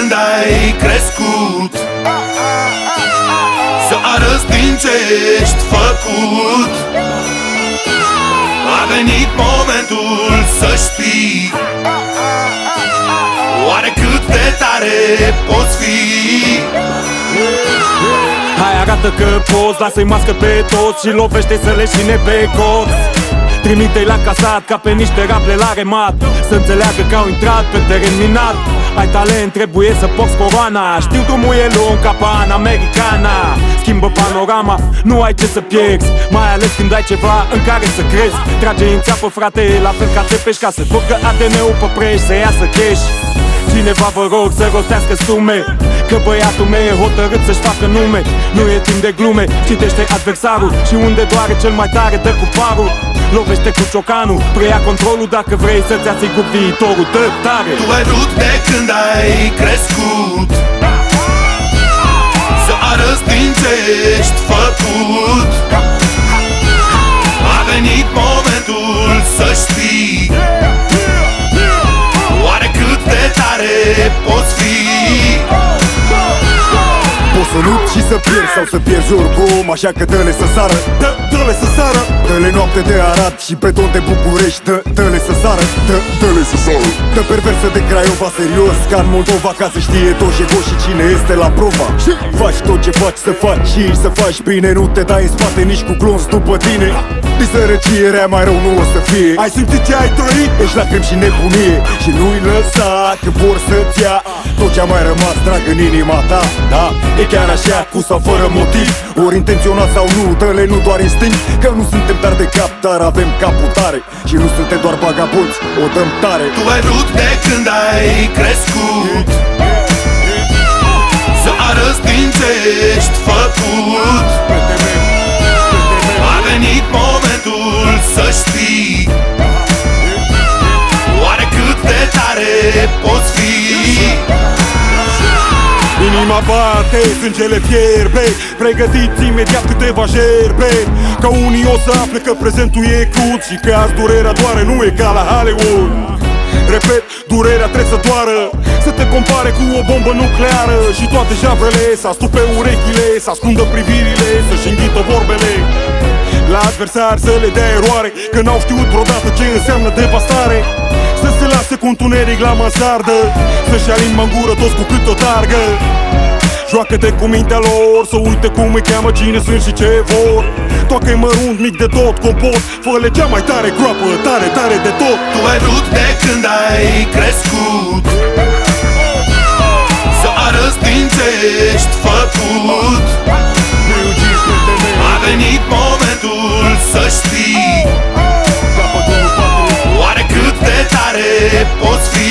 când ai crescut, să arăți din ce ești făcut. A venit momentul să știi oare cât de tare poți fi. Hai, arată că poți, lasă-i mască pe toți și lovește să le șine pe coți. Trimite-i la casat ca pe niște rable la remat, să înțeleagă că au intrat pe teren minat. Ai talent, trebuie să porți coroana, știu drumul e lung ca Pan-Americana. Schimbă panorama, nu ai ce să pierzi, mai ales când ai ceva în care să crezi. Trage în țeapă, frate, la fel ca Țepeș, ca să făcă ADN-ul pe preș, să iasă cash. Cineva vă rog să rostească sume, că băiatul meu e hotărât să-și facă nume. Nu e timp de glume, citește adversarul și unde doare cel mai tare dă cu parul. Lovește cu ciocanul, preia controlul dacă vrei să-ți asiguri viitorul, dă tare. Tu ai vrut de când ai crescut să arăți din ce ești făcut. A venit momentul să știi oare cât de tare poți fi. Poți să lupți și să pierzi sau să pierzi oricum, așa că dă-le să sară, dă-le să sară. Dă-le noapte de Arad și beton de București, dă-le să sară, dă-le să sară. Dă perversă de Craiova serios, ca în Moldova, ca să știe tot și și cine este la prova. Și faci tot ce faci să faci și să faci bine, nu te dai în spate nici cu glonț după tine. Din sărăcie rea mai rău nu o să fie. Ai simțit ce ai trăit? Ești lacrimi și nebunie și nu-i lăsa că vor să-ți ia tot ce-a mai rămas drag în inima ta. Da, e chiar așa, cu sau fără motiv, ori intenționat sau nu, dă-le nu doar instinct. Că nu suntem tari de cap, dar avem capul tare și nu suntem doar vagabonți, o dăm tare. Tu ai vrut de când ai crescut să arăți din ce ești făcut. A venit momentul să știi oare cât de tare poți fi. Inima bate, sângele fierbe, pregătiți imediat câteva gerbe. Ca unii o să afle că prezentul e crud și că azi durerea doare, nu e ca la Hollywood. Repet, durerea trebuie să doară, să te compare cu o bombă nucleară. Și toate javrele să astupe urechile, să ascundă privirile, să-și înghită vorbele. La adversari să le dea eroare, că n-au știut vreodată ce înseamnă devastare. Să se lase cu întuneric la mansardă, să-și ia limba în gură toți cu cât o targă. Joacă-te cu mintea lor, să uite cum îi cheamă, cine sunt și ce vor. Toacă-i mărunt, mic de tot, compot, fă-le cea mai tare groapă, tare, tare de tot. Tu ai vrut de când ai crescut să arăți din ce ești făcut. A venit momentul să știi oare cât de tare poți fi.